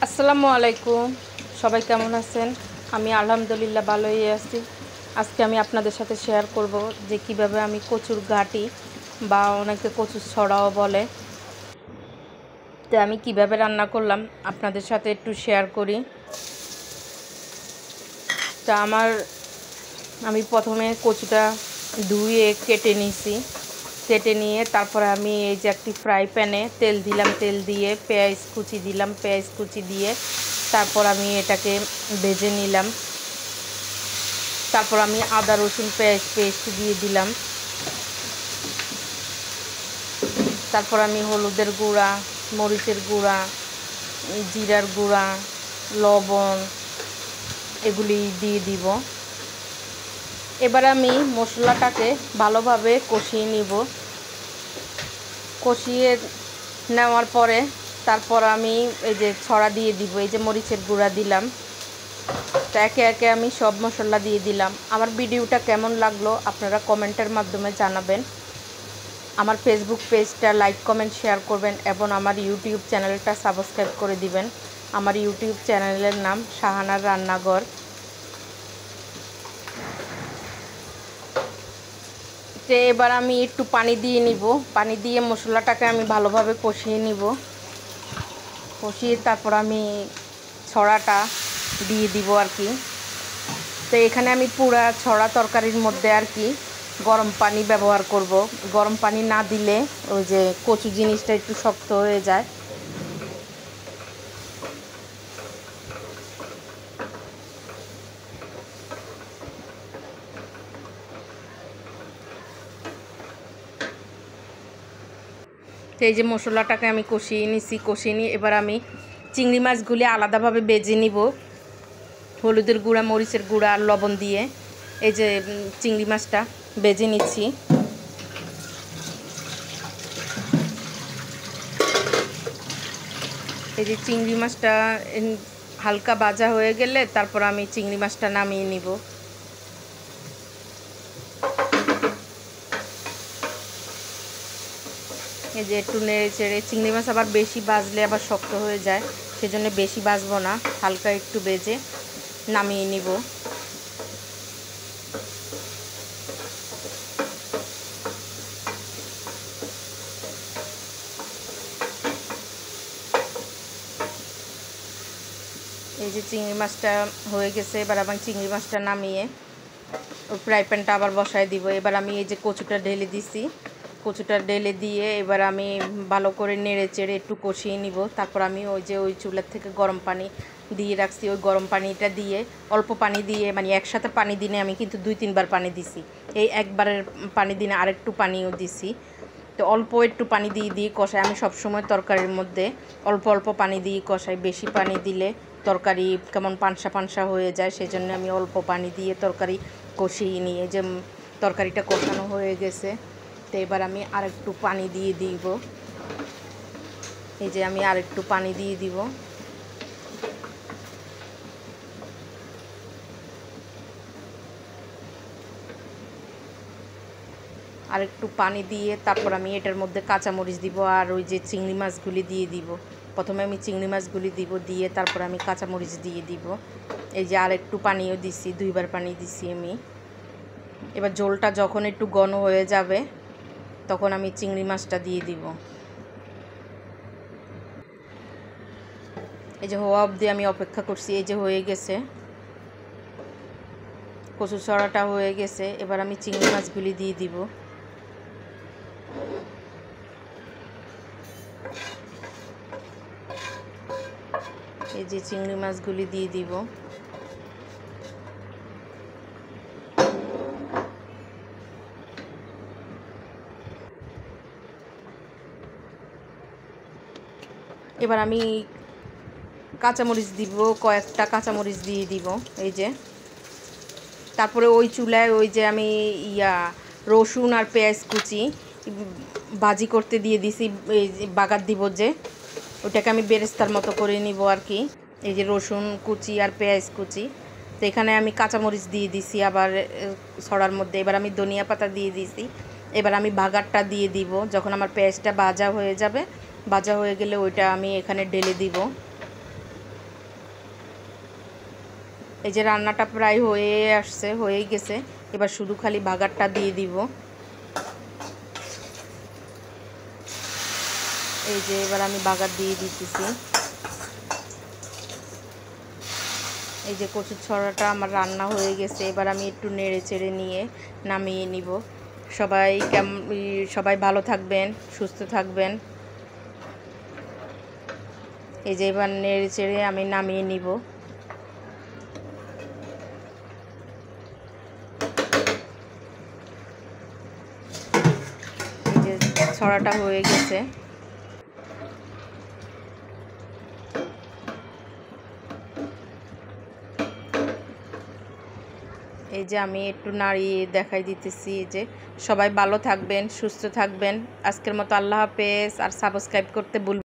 আসসালামু আলাইকুম। সবাই কেমন আছেন? আমি আলহামদুলিল্লাহ ভালোই আছি। আজকে আমি আপনাদের সাথে শেয়ার করব যে কিভাবে আমি কচুর ঘাটি বা অনেকে কচুর ছড়াও বলে, তো আমি কিভাবে রান্না করলাম আপনাদের সাথে একটু শেয়ার করি। তা আমি প্রথমে কচুটা ধুয়ে কেটে নিয়েছি। কেটে নিয়ে তারপরে আমি এই যে একটি ফ্রাই প্যানে তেল দিলাম, তেল দিয়ে পেঁয়াজ কুচি দিলাম, পেঁয়াজ কুচি দিয়ে তারপর আমি এটাকে ভেজে নিলাম। তারপর আমি আদা রসুন পেস্ট দিয়ে দিলাম। তারপর আমি হলুদের গুঁড়া, মরিচের গুঁড়া, জিরার গুঁড়া, লবণ এগুলি দিয়ে দিব। এবার আমি মশলাটাকে ভালোভাবে কষিয়ে নিব। কষিয়ে নেওয়ার পরে তারপর আমি এই যে ছড়া দিয়ে দিব। এই যে মরিচের গুঁড়া দিলাম। তো একে একে আমি সব মশলা দিয়ে দিলাম। আমার ভিডিওটা কেমন লাগলো আপনারা কমেন্টের মাধ্যমে জানাবেন। আমার ফেসবুক পেজটা লাইক কমেন্ট শেয়ার করবেন এবং আমার ইউটিউব চ্যানেলটা সাবস্ক্রাইব করে দিবেন। আমার ইউটিউব চ্যানেলের নাম শাহানার রান্নাঘর। তো এবার আমি একটু পানি দিয়ে নিব। পানি দিয়ে মশলাটাকে আমি ভালোভাবে কষিয়ে নিব। কষিয়ে তারপর আমি ছড়াটা দিয়ে দিব আর কি। তো এখানে আমি পুরা ছড়া তরকারির মধ্যে আর কি গরম পানি ব্যবহার করব। গরম পানি না দিলে ওই যে কচু জিনিসটা একটু শক্ত হয়ে যায়। তো এই যে মশলাটাকে আমি কষিয়ে নিছি। কষিয়ে নিয়ে এবার আমি চিংড়ি মাছগুলি আলাদাভাবে ভেজে নিব হলুদের গুঁড়া, মরিচের গুঁড়া আর লবণ দিয়ে। এই যে চিংড়ি মাছটা ভেজে নিচ্ছি। এই যে চিংড়ি মাছটা হালকা ভাজা হয়ে গেলে তারপর আমি চিংড়ি মাছটা নামিয়ে নিব। এই যে একটু নেড়ে চেড়ে, চিংড়ি মাছ আবার বেশি ভাজলে আবার শক্ত হয়ে যায়, সেজন্য বেশি ভাজবো না, হালকা একটু ভেজে নামিয়ে নিব। এই যে চিংড়ি মাছটা হয়ে গেছে। এবার আমি চিংড়ি মাছটা নামিয়ে ওই ফ্রাই প্যানটা আবার বসায় দিব। এবার আমি এই যে কচুটা ঢেলে দিছি। কচুটা ঢেলে দিয়ে এবার আমি ভালো করে নেড়ে চেড়ে একটু কষিয়ে নিব। তারপর আমি ওই চুলার থেকে গরম পানি দিয়ে রাখছি, ওই গরম পানিটা দিয়ে অল্প পানি দিয়ে, মানে একসাথে পানি দিনে আমি কিন্তু 2-3 বার পানি দিছি। এই একবারের পানি দিনে আরেকটু পানিও দিছি। তো অল্প একটু পানি দিয়ে কষাই। আমি সবসময় তরকারির মধ্যে অল্প অল্প পানি দিয়ে কষাই। বেশি পানি দিলে তরকারি কেমন পানসা পানসা হয়ে যায়, সেজন্য আমি অল্প পানি দিয়ে তরকারি কষিয়ে নিয়ে যে তরকারিটা কষানো হয়ে গেছে। তো এবার আমি আরেকটু পানি দিয়ে দিব। এই যে আমি আরেকটু পানি দিয়ে দিব। আরেকটু পানি দিয়ে তারপর আমি এটার মধ্যে কাঁচামরিচ দিব আর ওই যে চিংড়ি মাছগুলি দিয়ে দিব। প্রথমে আমি চিংড়ি মাছগুলি দিব, দিয়ে তারপর আমি কাঁচামরিচ দিয়ে দিব। এই যে আরেকটু পানিও দিছি, 2বার পানি দিছি আমি। এবার ঝোলটা যখন একটু ঘন হয়ে যাবে তখন আমি চিংড়ি মাছটা দিয়ে দিব। এই যে হওয়া অবধি আমি অপেক্ষা করছি। এই যে হয়ে গেছে, কচু ছড়াটা হয়ে গেছে। এবার আমি চিংড়ি মাছগুলি দিয়ে দিব। এই যে চিংড়ি মাছগুলি দিয়ে দিব। এবার আমি কাঁচামরিচ দিব, কয়েকটা কাঁচামরিচ দিয়ে দিব। এই যে তারপরে ওই চুলায় ওই যে আমি রসুন আর পেঁয়াজ কুচি ভাজি করতে দিয়ে দিছি। এই যে বাগার দিব, যে ওটাকে আমি বেরেস্তার মতো করে নিব আর কি। এই যে রসুন কুচি আর পেঁয়াজ কুচি। তো এখানে আমি কাঁচামরিচ দিয়ে দিছি আবার ছড়ার মধ্যে। এবার আমি ধনিয়া পাতা দিয়ে দিছি। এবার আমি বাগারটা দিয়ে দিব। যখন আমার পেঁয়াজটা ভাজা হয়ে যাবে, ভাজা হয়ে গেলে ওইটা আমি এখানে ঢেলে দিব। এই যে রান্নাটা প্রায় হয়ে গেছে। এবার শুধু খালি বাগারটা দিয়ে দিব। এই যে এবার আমি বাগার দিয়ে দিতেছি। এই যে কচুর ছড়াটা আমার রান্না হয়ে গেছে। এবার আমি একটু নেড়ে চেড়ে নিয়ে নামিয়ে নিব। সবাই ভালো থাকবেন, সুস্থ থাকবেন। এই যে এবার নেড়ে চেড়ে আমি নামিয়ে নিব। এই যে ছড়াটা হয়ে গেছে। এই যে আমি একটু নাড়িয়ে দেখাই দিতেছি। এই যে সবাই ভালো থাকবেন, সুস্থ থাকবেন। আজকের মতো আল্লাহ হাফেজ। আর সাবস্ক্রাইব করতে ভুলবেন না।